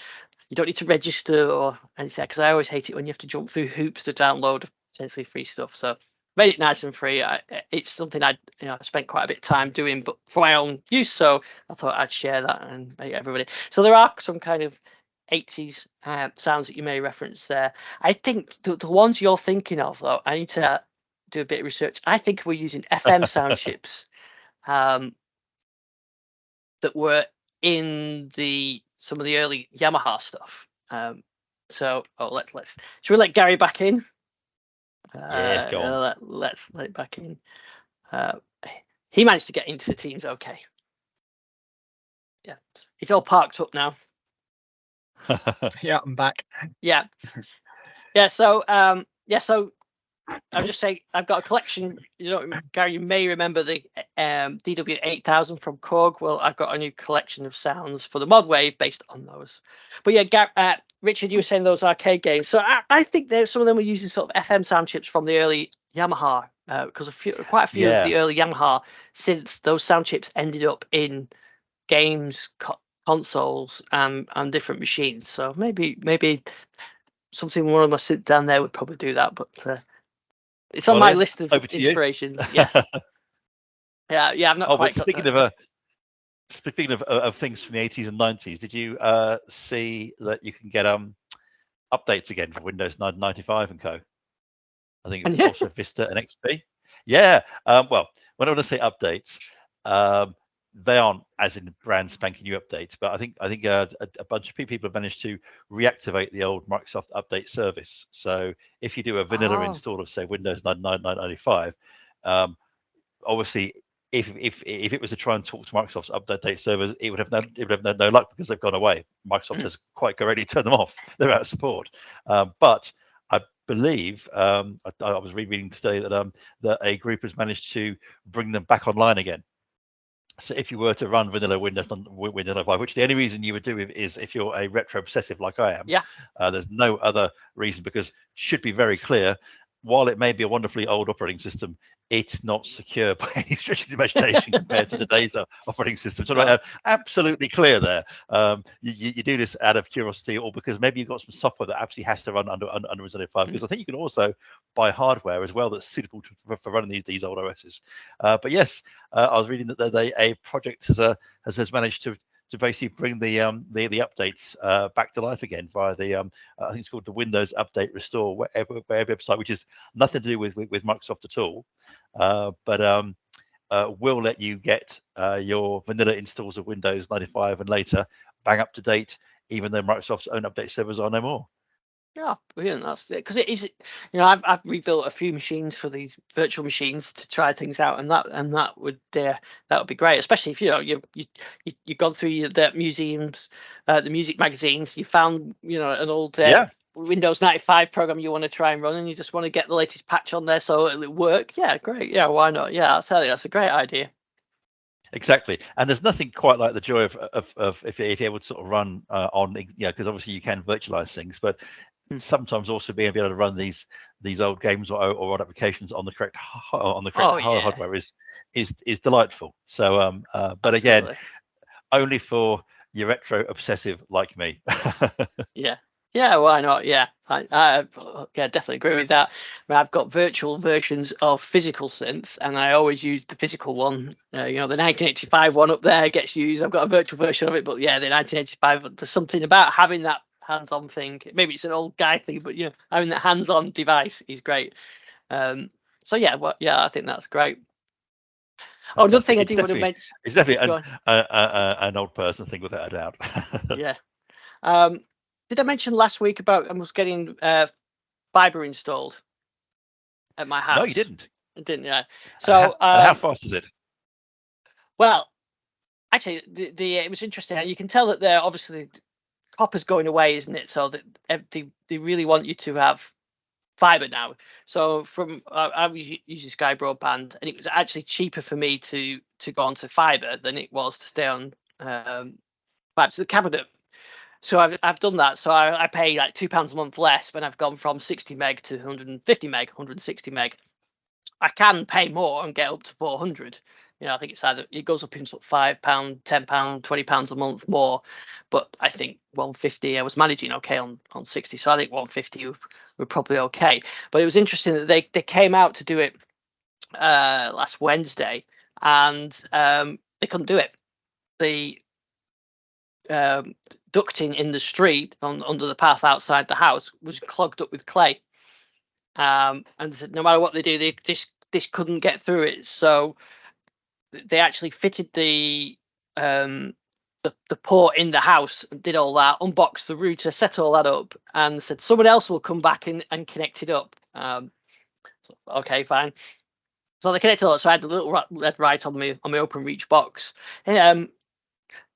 You don't need to register or anything, because I always hate it when you have to jump through hoops to download potentially free stuff. So made it nice and free. It's something I spent quite a bit of time doing, but for my own use. So I thought I'd share that and make everybody. So there are some kind of 80s sounds that you may reference there. I think the ones you're thinking of, though, I need to do a bit of research. I think we're using FM sound chips that were in some of the early Yamaha stuff. So should we let Gary back in? Yes, go on. Let's let it back in. He managed to get into the Teams okay. Yeah, he's all parked up now. Yeah, I'm back. Yeah. So I'm just saying, I've got a collection. Gary, you may remember the DW8000 from Korg. Well, I've got a new collection of sounds for the Modwave based on those. But yeah, Richard, you were saying those arcade games. So I think some of them were using sort of FM sound chips from the early Yamaha, because quite a few of the early Yamaha synths, those sound chips ended up in games, consoles, and different machines. So maybe something one of my synths down there would probably do that, but. It's on my list of inspirations. Yes. Yeah. I'm not quite. Speaking of things from the 80s and 90s, did you see that you can get updates again for Windows 95 and co? I think it's also Vista and XP. Yeah. Well, when I want to say updates, they aren't as in brand spanking new updates, but I think a bunch of people have managed to reactivate the old Microsoft Update service. So if you do a vanilla install of say Windows 95, obviously if it was to try and talk to Microsoft's update servers, it would have no luck because they've gone away. Microsoft has quite correctly turned them off. They're out of support. But I believe I was rereading today that a group has managed to bring them back online again. So if you were to run vanilla Windows on Windows 95, which the only reason you would do it is if you're a retro obsessive like I am. Yeah. There's no other reason, because it should be very clear, while it may be a wonderfully old operating system, it's not secure by any stretch of the imagination compared to today's operating system. So absolutely clear there. You do this out of curiosity, or because maybe you've got some software that actually has to run under Windows 95. Because I think you can also buy hardware as well that's suitable for running these old OSs. But yes, I was reading that a project has managed to basically bring the updates back to life again via the I think it's called the Windows Update Restore website, which is nothing to do with Microsoft at all, but will let you get your vanilla installs of Windows 95 and later bang up to date, even though Microsoft's own update servers are no more. Yeah, brilliant. That's it. Because it is, I've rebuilt a few machines for these virtual machines to try things out, and that would be great, especially if you've gone through the museums, the music magazines, you found an old Windows 95 program you want to try and run, and you just want to get the latest patch on there so it'll work. Yeah, great. Yeah, why not? Yeah, I'll tell you, that's a great idea. Exactly, and there's nothing quite like the joy of if you're able to sort of run on, because obviously you can virtualize things, but sometimes also being able to run these old games or old applications on the correct hardware is delightful. So, but again, only for your retro obsessive like me. Yeah, why not? Yeah, I definitely agree with that. I've got virtual versions of physical synths, and I always use the physical one. The 1985 one up there gets used. I've got a virtual version of it, but yeah, the 1985. There's something about having that hands-on thing. Maybe it's an old guy thing, but having that hands-on device is great. So yeah, I think that's great. Fantastic. Oh, another thing I do want to mention. It's definitely an old person thing, without a doubt. Yeah. Did I mention last week about I was getting fibre installed at my house? No, you didn't. I didn't. Yeah. So how fast is it? Well, actually, it was interesting. You can tell that they're obviously copper's going away, isn't it? So that they really want you to have fibre now. So I was using Sky Broadband, and it was actually cheaper for me to go onto fibre than it was to stay on fibre. So the cabinet. So I've done that. So I pay like £2 a month less when I've gone from 60 meg to 150 meg, 160 meg. I can pay more and get up to 400. I think it goes up in sort of £5, £10, £20 a month more. But I think 150, I was managing okay on 60. So I think 150 were probably okay. But it was interesting that they came out to do it last Wednesday, and they couldn't do it. The ducting in the street under the path outside the house was clogged up with clay, and said no matter what they do, this couldn't get through it. So they actually fitted the port in the house and did all that, unboxed the router, set all that up, and said someone else will come back and connect it up. So, okay, fine. So they connected all. So I had a little red right on my OpenReach box.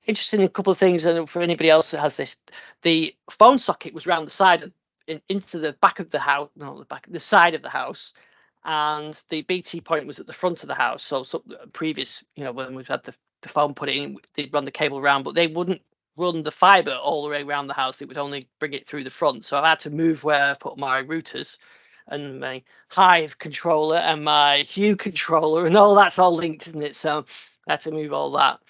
Interesting, a couple of things, and for anybody else that has this, the phone socket was round the side into the back of the house, the side of the house, and the BT point was at the front of the house. So previous, when we've had the phone put in, they'd run the cable around, but they wouldn't run the fibre all the way around the house. It would only bring it through the front. So I had to move where I put my routers and my Hive controller and my Hue controller, and all that's all linked, isn't it? So I had to move all that.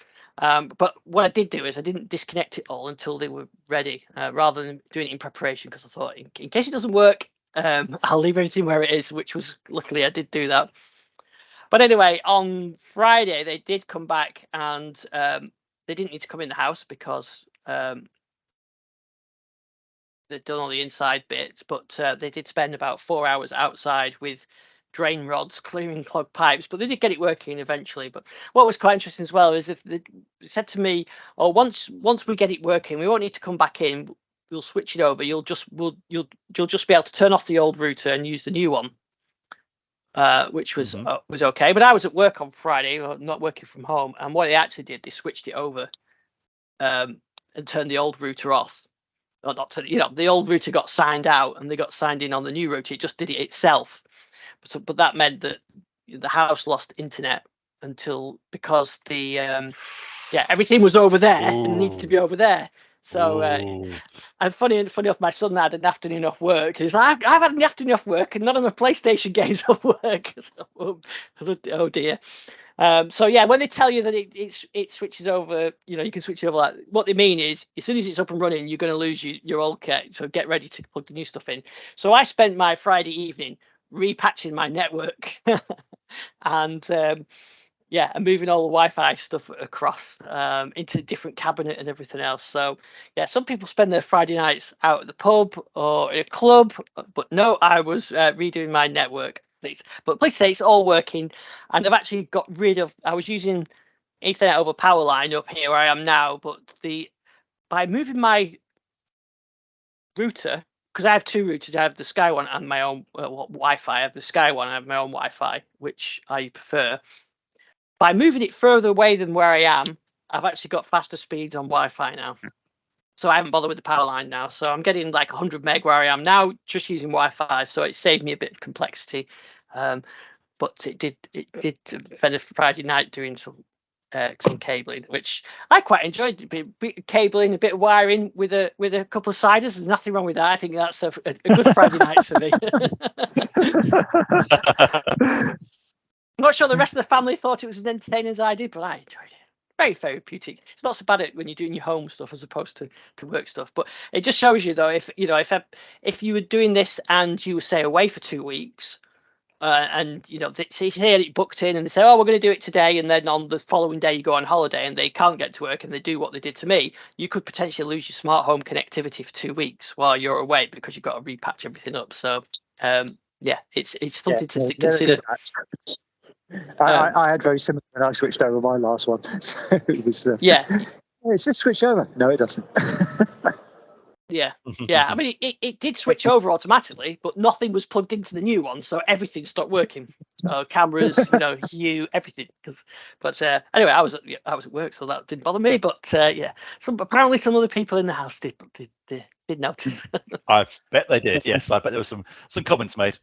But what I did do is I didn't disconnect it all until they were ready, rather than doing it in preparation, because I thought in case it doesn't work, I'll leave everything where it is, which was luckily I did do that. But anyway, on Friday they did come back, and they didn't need to come in the house because they'd done all the inside bits, but they did spend about 4 hours outside with drain rods clearing clogged pipes, but they did get it working eventually. But what was quite interesting as well is if they said to me, once we get it working, we won't need to come back in, we'll switch it over, you'll just be able to turn off the old router and use the new one. which was okay. But I was at work on Friday, not working from home, and what they actually did, they switched it over and turned the old router off. Or not to, the old router got signed out, and they got signed in on the new router. It just did it itself. But that meant that the house lost internet because the everything was over there and needs to be over there. So and funny enough, my son had an afternoon off work. He's like, I've had an afternoon off work and none of my PlayStation games at work. So, oh dear. So yeah, when they tell you that it switches over, you can switch it over. Like, what they mean is, as soon as it's up and running, you're going to lose your old kit. So get ready to plug the new stuff in. So I spent my Friday evening repatching my network and moving all the Wi-Fi stuff across into a different cabinet and everything else. So yeah, some people spend their Friday nights out at the pub or in a club, but no, I was redoing my network. But please say it's all working, and I've actually got rid of. I was using Ethernet over power line up here where I am now, but by moving my router, because I have two routers, I have the Sky one and my own Wi-Fi. I have the Sky one, I have my own Wi-Fi, which I prefer. By moving it further away than where I am, I've actually got faster speeds on Wi-Fi now. So I haven't bothered with the power line now. So I'm getting like 100 meg where I am now, just using Wi-Fi. So it saved me a bit of complexity. But it did spend a Friday night doing some cabling, which I quite enjoyed. A bit of cabling, a bit of wiring with a couple of siders. There's nothing wrong with that. I think that's a good Friday night for me. I'm not sure the rest of the family thought it was as entertaining as I did, but I enjoyed it. Very therapeutic. It's not so bad when you're doing your home stuff as opposed to work stuff. But it just shows you, though, if you were doing this and you were, say, away for 2 weeks, and they had it booked in and they say, oh, we're going to do it today, and then on the following day you go on holiday and they can't get to work and they do what they did to me, you could potentially lose your smart home connectivity for 2 weeks while you're away because you've got to repatch everything up. So it's something to consider. I had very similar when I switched over my last one. So it was it's just switched over. No, it doesn't. Yeah. I mean, it did switch over automatically, but nothing was plugged into the new one, so everything stopped working. Cameras, hue, everything. But anyway, I was at work, so that didn't bother me. But apparently some other people in the house did notice. I bet they did. Yes, I bet there was some comments made.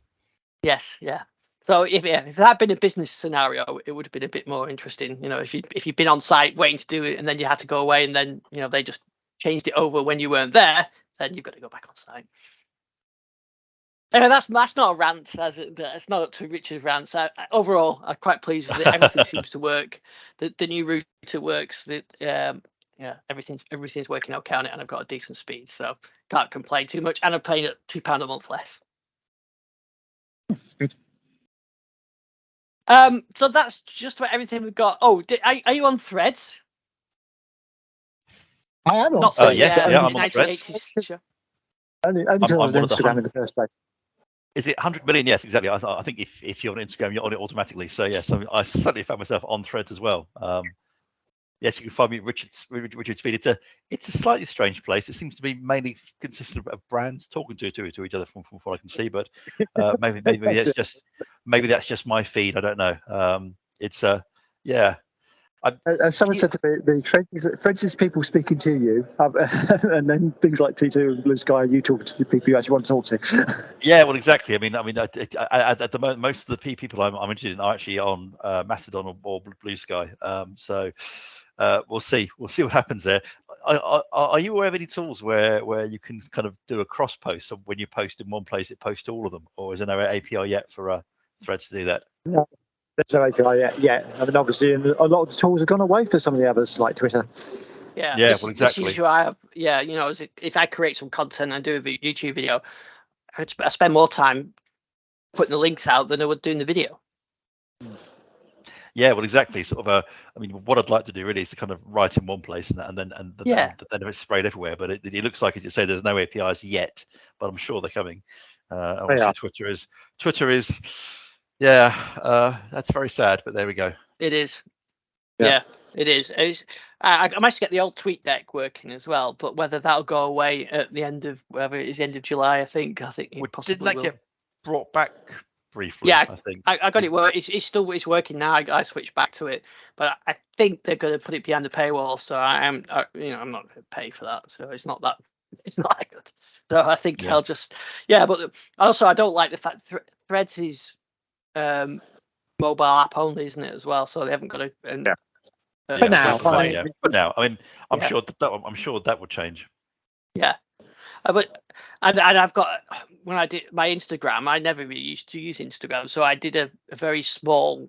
Yes, yeah. So if that had been a business scenario, it would have been a bit more interesting. If you'd been on site waiting to do it, and then you had to go away, and then they just changed it over when you weren't there, then you've got to go back on site. Anyway, that's not a rant. It's not up to Richard's rants. Overall, I'm quite pleased with it. Everything seems to work. The new router works. Everything's working okay on it, and I've got a decent speed, so can't complain too much. And I'm paying at £2 a month less. Good. So that's just about everything we've got. Oh, are you on Threads? I am on Threads. Yes, I'm on Threads. Only on Instagram in the first place. Is it 100 million? Yes, exactly. I think if you're on Instagram, you're on it automatically. So yes, I certainly found myself on Threads as well. Yes, you can find me Richard's feed. It's a slightly strange place. It seems to be mainly consistent of brands talking to each other from what I can see. But maybe that's just my feed. I don't know. Someone said to me, Threads is people speaking to you, and then things like T2 and Blue Sky, you talking to the people you actually want to talk to. Yeah, well, exactly. I mean, at the moment, most of the people I'm interested in are actually on Mastodon or Blue Sky. So we'll see what happens there. Are you aware of any tools where you can kind of do a cross post? So when you post in one place, it posts to all of them, or is there no API yet for Threads to do that? No. There's no API yet. I mean, obviously, a lot of the tools have gone away for some of the others, like Twitter. Yeah, well, exactly. This issue I have, if I create some content and do a YouTube video, I spend more time putting the links out than I would doing the video. Yeah, well, exactly. Sort of what I'd like to do really is to kind of write in one place and then it's sprayed everywhere. But it looks like, as you say, there's no APIs yet, but I'm sure they're coming. Twitter is. Yeah, that's very sad, but there we go. It is. Yeah, it is. I managed to get the old TweetDeck working as well, but whether that'll go away at the end of July, I think it possibly didn't that will. get brought back briefly. Yeah, I think I got it. It's working now. I switched back to it, but I think they're going to put it behind the paywall. So I'm not going to pay for that. So it's not that good. So I think I'll just But also I don't like the fact Threads is mobile app only, isn't it, as well? So they haven't got a. For now, for now. I mean, I'm sure that will change. Yeah, but and I've got, when I did my Instagram, I never really used to use Instagram, so I did a very small,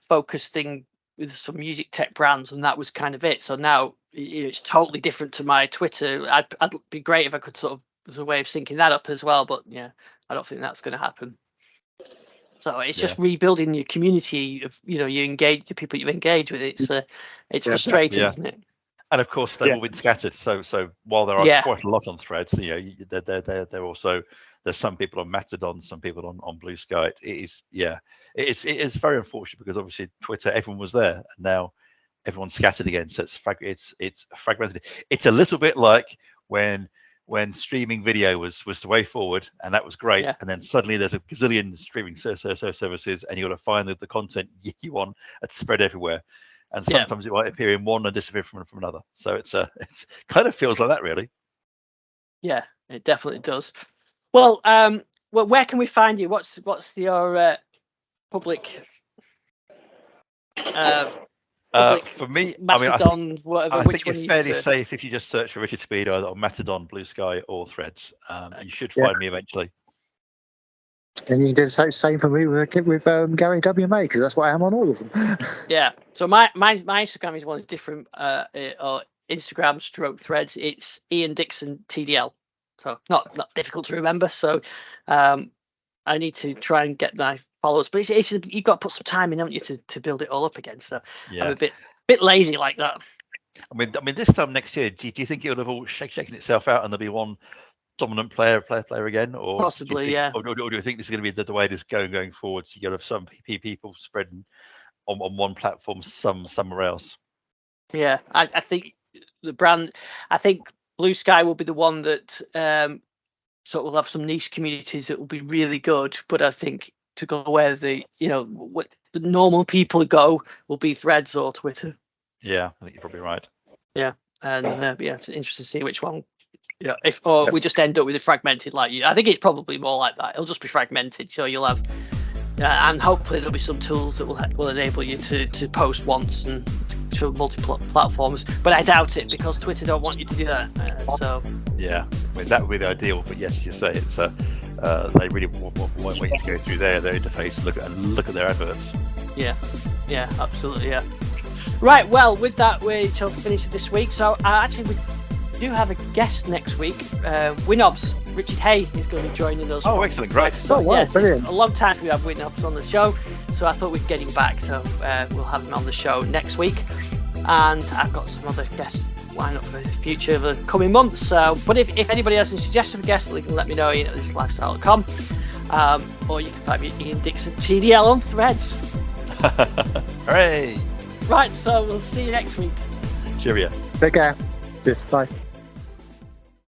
focus thing with some music tech brands, and that was kind of it. So now it's totally different to my Twitter. I'd be great if I could sort of, there's a way of syncing that up as well, but yeah, I don't think that's going to happen. So it's just rebuilding your community of, the people you engage with. It's frustrating, isn't it? And of course, they've all been scattered. So while there are quite a lot on Threads, they're also, there's some people on Mastodon, some people on Blue Sky. It is very unfortunate, because obviously Twitter, everyone was there, and now everyone's scattered again. So it's fragmented. It's a little bit like when streaming video was the way forward, and that was great, and then suddenly there's a gazillion streaming services, and you've got to find the content you want and spread everywhere, and sometimes it might appear in one and disappear from another. So it's kind of feels like that, really. Yeah, it definitely does. Well, where can we find you? What's your public? For me, Mastodon, whatever. I think it's fairly safe if you just search for Richard Speed either on Mastodon, Blue Sky, or Threads. You should find me eventually. And you can do the same for me with Gary WMA, because that's what I am on all of them. Yeah. So my Instagram is one different. Or Instagram / Threads. It's Ian Dixon TDL. So not difficult to remember. So I need to try and get my followers, but it's you've got to put some time in, haven't you, to build it all up again. So I'm a bit lazy like that. I mean, this time next year, do you think it would have all shaken itself out and there'll be one dominant player again, or possibly, or do you think this is going to be the way it is going forward? So you have some people spreading on one platform, somewhere else. Yeah, I think the brand. I think Blue Sky will be the one that sort of will have some niche communities that will be really good. But I think to go where what the normal people go will be Threads or Twitter. Yeah, I think you're probably right. Yeah, and it's interesting to see which one. We just end up with it fragmented like you. I think it's probably more like that. It'll just be fragmented, so you'll have, and hopefully there'll be some tools that will enable you to post once and to multiple platforms. But I doubt it, because Twitter don't want you to do that. Yeah, I mean, that would be the ideal. But yes, as you say, it's they really want you to go through their interface and look at their adverts. Yeah, absolutely, yeah. Right, well, with that, we shall finish it this week. So actually, we do have a guest next week. Winobs, Richard Hay, is going to be joining us. Oh, excellent, great. So, brilliant. A long time we have Winobs on the show, so I thought we'd get him back. So we'll have him on the show next week. And I've got some other guests lined up for the future of the coming months. So, but if anybody has any suggestions for guests, you can let me know at thislifestyle.com. Or you can find me Ian Dixon TDL on Threads. Hooray! Right, so we'll see you next week. Cheerio. Take care. Yes, bye.